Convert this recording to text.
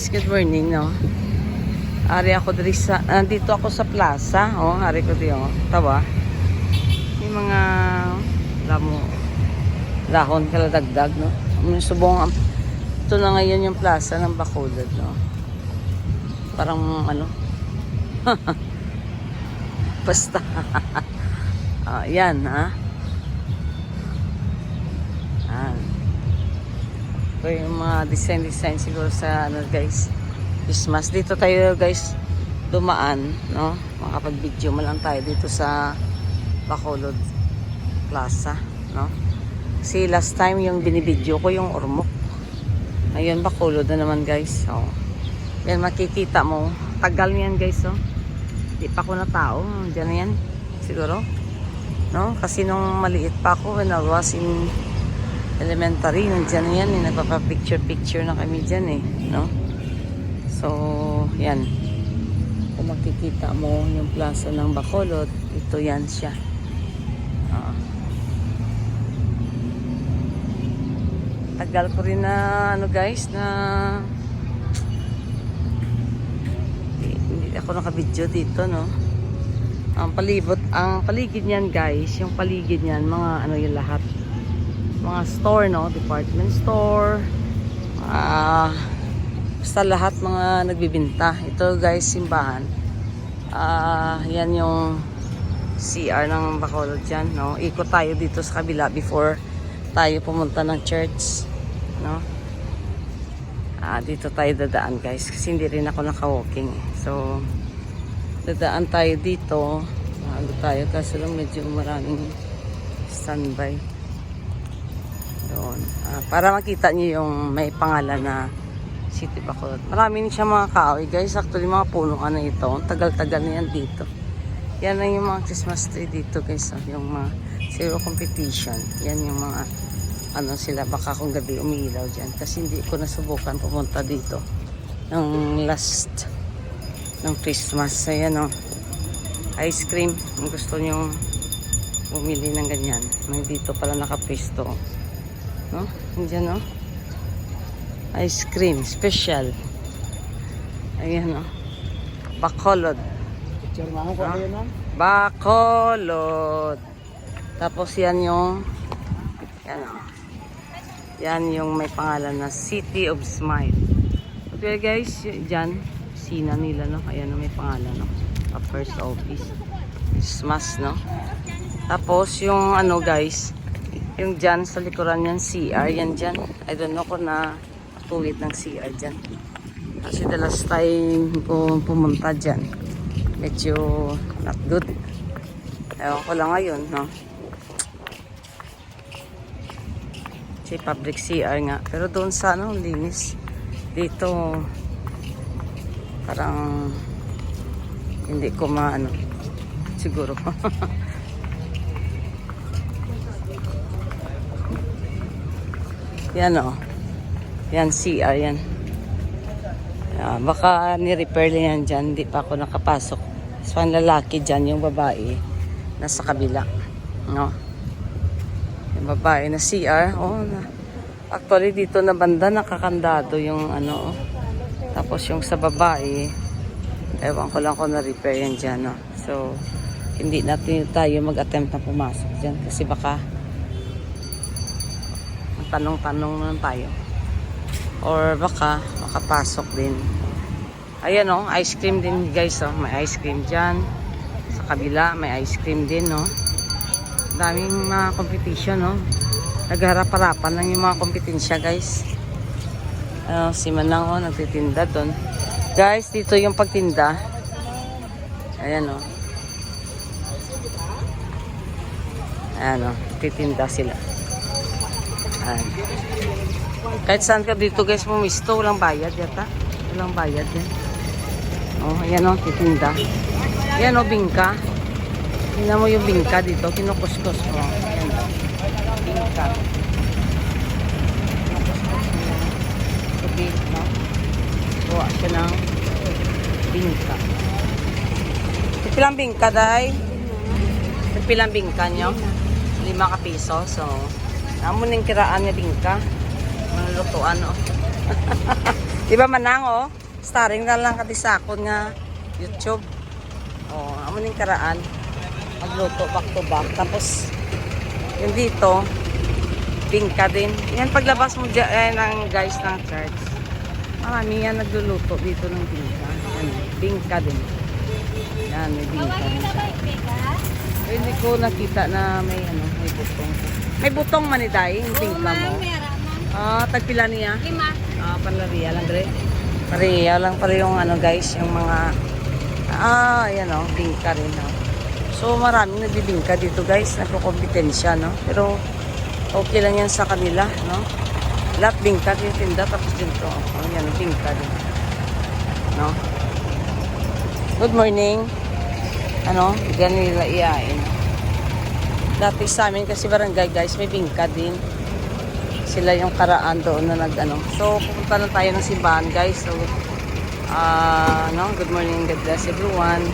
Good morning, no. Ari ako diri sa nandito ako sa plaza, oh, ari ko di oh. Tawa. May mga lamo dahon kala dagdag, no. May subong ito na ngayon yung plaza ng Bacolod, no. Parang ano. Basta. Yan, ha. Ito yung mga design siguro sa ano guys, Christmas. Dito tayo guys dumaan, no? Makapag-video mo lang tayo dito sa Bacolod Plaza, no? Kasi last time yung binibidyo ko yung Ormoc. Ngayon Bacolod na naman guys. So, yan makikita mo. Tagal niyan guys, no? Di pa ako na tao. Diyan yan siguro. No? Kasi nung maliit pa ako when I was in elementary, nandiyan yan, nagpapa-picture na kami dyan no? So, yan. Kung makikita mo yung plaza ng Bacolod, ito yan siya. Tagal ko rin na, ano guys, na hindi ako nakabidyo dito, no? Ang paligid niyan guys, yung paligid niyan, mga ano yung lahat. Mga store, no? Department store. Basta lahat mga nagbibinta. Ito guys, simbahan. Yan yung CR ng Bacolod dyan, no? Ikot tayo dito sa kabila before tayo pumunta ng church, no? Dito tayo dadaan guys kasi hindi rin ako naka-walking. So, dadaan tayo dito. Bago tayo kasi lang medyo maraming standby. Doon. Para makita niyo yung may pangalan na City Bacolod. Marami siya mga kahoy guys. Actually mga puno na ito. Tagal-tagal na yan dito. Yan na yung mga Christmas tree dito guys. Yung mga zero competition. Yan yung mga ano sila. Baka kung gabi umiilaw dyan. Kasi hindi ko nasubukan pumunta dito. Ng last ng Christmas. Ayan o. Ice cream. Kung gusto nyo bumili ng ganyan. May dito pala nakapisto. No? Diyan, no? Ice cream special. Ayan, no? Bacolod. No? Bacolod. Tapos yan yung yan, no? Yan yung may pangalan na City of Smile. Okay guys, dyan sina nila, no? Ayan, no? May pangalan, no? A first office. Christmas, no? Tapos yung ano guys, yung dyan sa likuran yan, CR, yan dyan. I don't know kung na tuwid ng CR dyan. Kasi the last time ko pumunta dyan, medyo not good. Ewan ko lang ngayon, no? Kasi public CR nga. Pero doon sa ano, linis. Dito, parang hindi ko maano. Siguro. Yan o. Yan CR yan. Baka ni-repair lang yan dyan. Hindi pa ako nakapasok. So ang lalaki dyan, yung babae nasa kabila. No? Yung babae na CR. Oh, actually dito na banda nakakandado yung ano. Tapos yung sa babae, ewan ko lang kung na-repair yan dyan. No? So hindi natin tayo mag-attempt na pumasok dyan. Kasi baka tanong-tanong lang tayo or baka makapasok din. Ayan o, ice cream din guys, oh. May ice cream dyan sa kabila, may ice cream din, no? Daming mga competition, no? Nagharap-harapan lang yung mga kompetensya guys. Si Manang, oh, nagtitinda doon guys. Dito yung pagtinda. Ayan o, ayan o, titinda sila. Kahit saan ka dito guys pumisto, walang bayad yata. Walang bayad din. Oh, ayan o, titinda. Ayan o, bingka. Tingnan mo yung bingka dito, kinukuskus mo. Ayan o, bingka. Kinukuskus mo yung tubig, no? Buwa siya ng bingka. Pilang bingka, day? Pilang bingka nyo? 5 ka piso, so amo ning kiraan nga bingka. Manlutuan, oh. Di ba manang, oh? Starring na lang kati sa akon nga YouTube. Oh, amo ning karaan. Magluto back to back. Tapos, yung dito, bingka din. Yan, paglabas mo dyan, ng guys ng church. Marami yan nagluluto dito ng bingka. Yan, bingka din. Yan, may bingka din siya. Pero hindi ko nakita na may ano, may butong. May butong maniday, yung bingka mo. Ah, tagpila niya? 5. Ah, panlariya lang, Dre. Pariya lang pala yung ano guys, yung mga ayan o, bingka rin o. So maraming nagbibingka dito guys, nagko-kompetensya no. Pero okay lang yan sa kanila no. Lahat bingka yung tinda, tapos dito yan, bingka din no. Good morning. Ano, ganun nila iyain. Dati sa amin kasi barangay guys, may bingka din. Sila yung karaan doon na nag-ano. So, pupunta na tayo ng simbahan, guys. So, no, good morning, God bless everyone.